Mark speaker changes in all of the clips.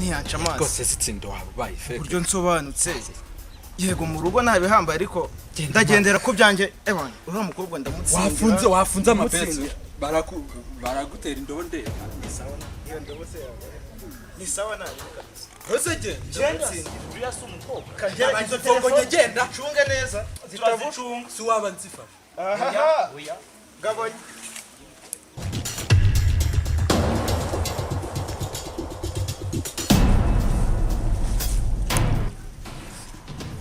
Speaker 1: ntiyaca amazi
Speaker 2: rwose zitsindo wabaye feke
Speaker 1: buryo nsobanutse yego mu rugo nabihambaye ariko ndagendera ko byanjye ebana uriya mukobwa ndamutsindira
Speaker 2: wafunze amapesi baragutera indobo ndeba
Speaker 1: ni sawa nawe
Speaker 2: Ose genda
Speaker 1: uriya si umukobwa
Speaker 2: kagera izo telefone genda
Speaker 1: cunge neza
Speaker 2: zitavucunga si waba nzifasha
Speaker 1: aha gabonye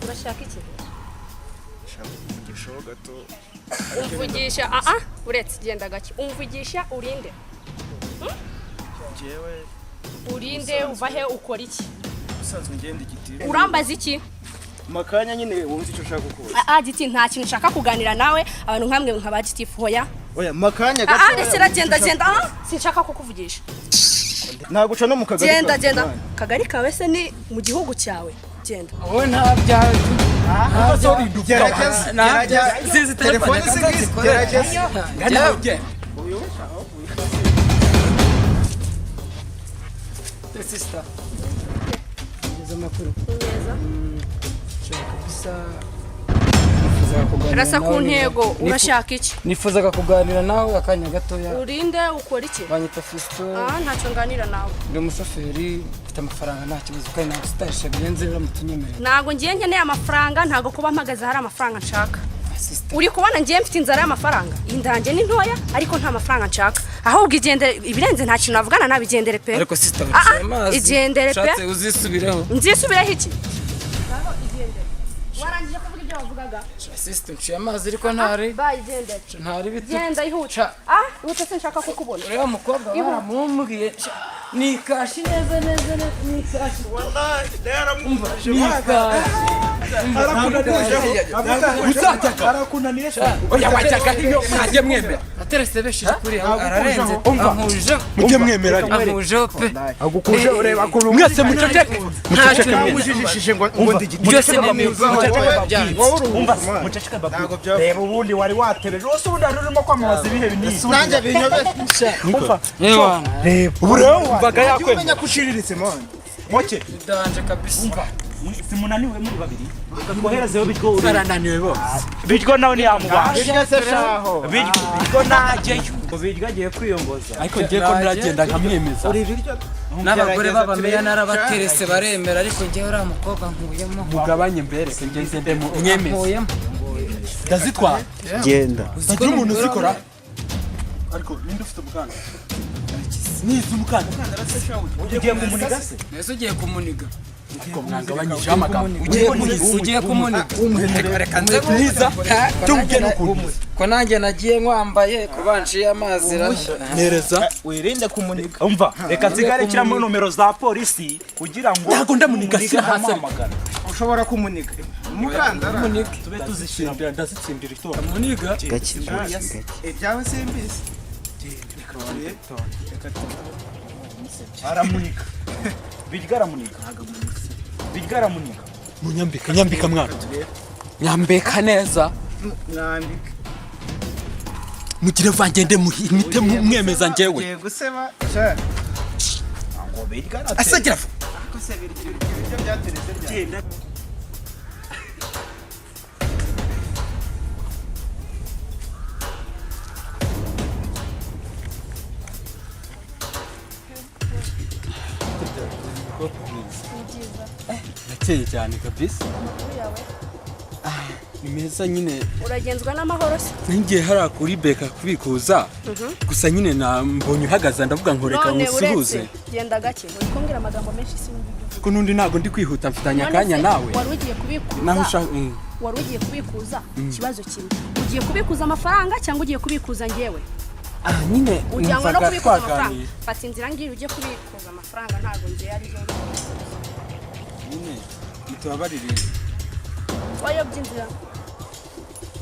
Speaker 3: urashaka iki
Speaker 1: gishobo gato
Speaker 3: umvugisha uretse genda gake umvugisha urinde
Speaker 1: jewe
Speaker 3: urinde uva he ukora iki
Speaker 1: usanzwe ngenda igiti
Speaker 3: urambaza iki
Speaker 1: makanya nyine wumva icyo ushaka gukora
Speaker 3: giti nta kintu nshaka kuganira nawe abantu nkamwe nkaba gitifu hoya
Speaker 1: oya makanya gato
Speaker 3: ndetse genda sinshaka kukuvugisha
Speaker 1: naguca no mu kagari
Speaker 3: genda kagari kawe se ni mu gihugu cyawe genda
Speaker 2: wowe ntabya
Speaker 1: sorry gerageza telefone singize gerageza
Speaker 2: sister
Speaker 4: ngeze amakuru
Speaker 3: neza
Speaker 4: kabisa
Speaker 3: rasa ku ntego urashaka iki
Speaker 4: nifuzaga kuganira nawe akanya gatoya
Speaker 3: urinde ukora iki
Speaker 4: banyita Fisto
Speaker 3: ntacyo nganira nawe
Speaker 4: ndi umushoferi mfite amafaranga nta kibazo kandi ntabwo sitarisha birenze biramutse
Speaker 3: ntabwo ngiye nkeneye amafaranga ntabwo kuba mpagaze hari amafaranga nshaka uri kubona ngiye mfite inzara y'amafaranga indange ni ntoya ariko nta mafaranga nshaka ahubwo igendere ibirenze nta kintu navugana nabigendere pe
Speaker 4: ariko sister wicaye amazi
Speaker 3: igendere pe
Speaker 4: shatse uzisubireho
Speaker 3: nzisubireho iki warangije kuvuga ibyo wavugaga
Speaker 4: sister nciye amazi ariko ntari
Speaker 3: bayigendere
Speaker 4: ntari biti
Speaker 3: genda ihuta ihuta sinshaka kukubona
Speaker 4: uriya mukobwa baramubwiye nikashi neza nikashi
Speaker 1: wallahi yaramumvaje
Speaker 2: arakunaniye oya wajyaga iyo mwaje mwemera
Speaker 4: aterese beshije kuri ararenze ahuje
Speaker 2: mujye mwemera
Speaker 4: ahuje pe
Speaker 1: agukuje ureba ko
Speaker 2: mwese muceceke
Speaker 1: mujijishije ngo ndigiti
Speaker 4: byose nemeza
Speaker 5: umva muceceke babu reba ubundi wari watereje wose ubundi arurimo kwamaza ibihe binini
Speaker 1: nanjye binyobesha
Speaker 5: umva
Speaker 4: yewana
Speaker 5: reba
Speaker 2: ubu rero umvaga yakwemera
Speaker 1: kushiriritse mone
Speaker 5: moke
Speaker 4: danje kabisa
Speaker 5: umva simunaniwe muri babiri twoherezeho bitwo
Speaker 2: barananiwe bose
Speaker 5: bitwo nawe ni yamubasha
Speaker 1: bigeze shaho
Speaker 5: bitwo najeyo bitwo agiye kwiyongoza
Speaker 2: ariko ngiye ko niragenda nkamwemeza
Speaker 4: n'abagore b'abameya narabaterese baremera ariko ngewe uriya mukobwa nkuyemo
Speaker 2: mugabanye mbereke ngeze ndemo mwemeza ndazitwara
Speaker 5: genda
Speaker 2: uzi umuntu uzikora ariko ninde ufite umukanda nizi umukanda
Speaker 5: ugiye kumuniga se
Speaker 4: nese ugiye kumuniga
Speaker 2: ariko mwagabanyije amagambo
Speaker 4: ugiye kumuniga reka nze
Speaker 2: niza cyumve n'ukuntu
Speaker 4: ko nanjye nagiye nkwambaye kubanciye amazi
Speaker 2: nereza
Speaker 5: wirinde kumuniga umva reka nsigare kiramo nomero za polisi kugira ngo
Speaker 2: ntago ndamuniga si hasi
Speaker 1: ushobora kumuniga umukandara
Speaker 5: tube tuzishindira ndazitsindira itora
Speaker 4: muniga
Speaker 1: ibyawe simbizi
Speaker 5: aramunika bijgaramunika bijgaramunika
Speaker 2: nyambika mwana nyambeka neza
Speaker 1: mwandike
Speaker 2: mugire vangende muhite mwemeza ngewe
Speaker 1: yego seba cha
Speaker 5: ngo bijgara
Speaker 2: asagira
Speaker 1: kose biryo byatereze
Speaker 5: genda
Speaker 2: nakeye cyane kabisa ni meza nyine
Speaker 3: uragenzwa n'amahoro se
Speaker 2: ngiye hariya kuri beka kubikuza gusa nyine mbonye uhagaze ndavuga ngo reka ngusuhuze
Speaker 3: genda gake uri kumbwira amagambo menshi sinumva
Speaker 2: ko nundi ntago ndi kwihuta mfitanye akanya nawe
Speaker 3: wari ugiye kubikuza
Speaker 2: naho ushaka
Speaker 3: wari ugiye kubikuza ikibazo kimwe ugiye kubikuza amafaranga cyangwa ugiye kubikuza ngewe
Speaker 2: nyine
Speaker 3: ujyanwa no kubikuza amafaranga fata inzira ngiye ujye kubikuza amafaranga ntabwo ngiye ari zo
Speaker 2: nyine mutababarire
Speaker 3: wayobye inzira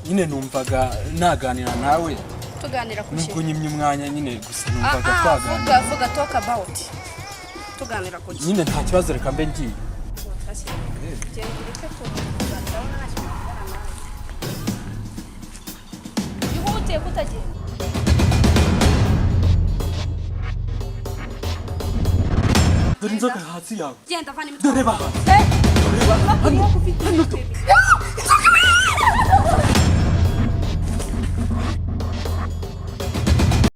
Speaker 2: nyine numvaga naganira nawe
Speaker 3: tuganira ku
Speaker 2: nubwo
Speaker 3: kintu
Speaker 2: nyimye umwanya nyine gusa numvaga twaganira
Speaker 3: vuga talk about tuganira ku kintu
Speaker 2: nyine nta kibazo reka mbe ngiye
Speaker 3: ihute kutagenda
Speaker 2: dore inzoka hasi yawe
Speaker 3: genda vana imitwe
Speaker 2: dore baba
Speaker 3: hano